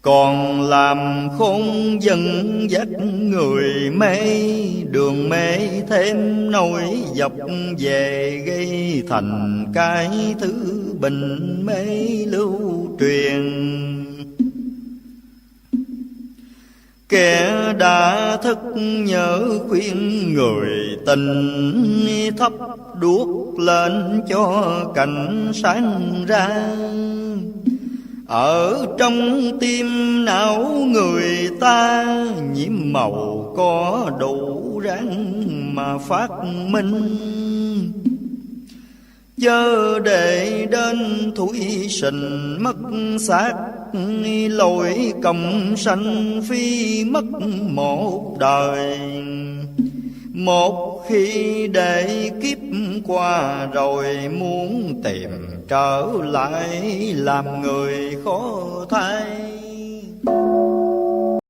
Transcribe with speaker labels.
Speaker 1: còn làm khôn dân dắt người mê, đường mê thêm nỗi dọc về, gây thành cái thứ bệnh mê lưu truyền. Kẻ đã thức nhớ khuyên người tình, thắp đuốc lên cho cảnh sáng ra. Ở trong tim não người ta, nhiễm màu có đủ ráng mà phát minh. Chớ để đến thủy sình mất xác, lỗi cộng sanh phi mất một đời. Một khi để kiếp qua rồi, muốn tìm trở lại làm người khó thay.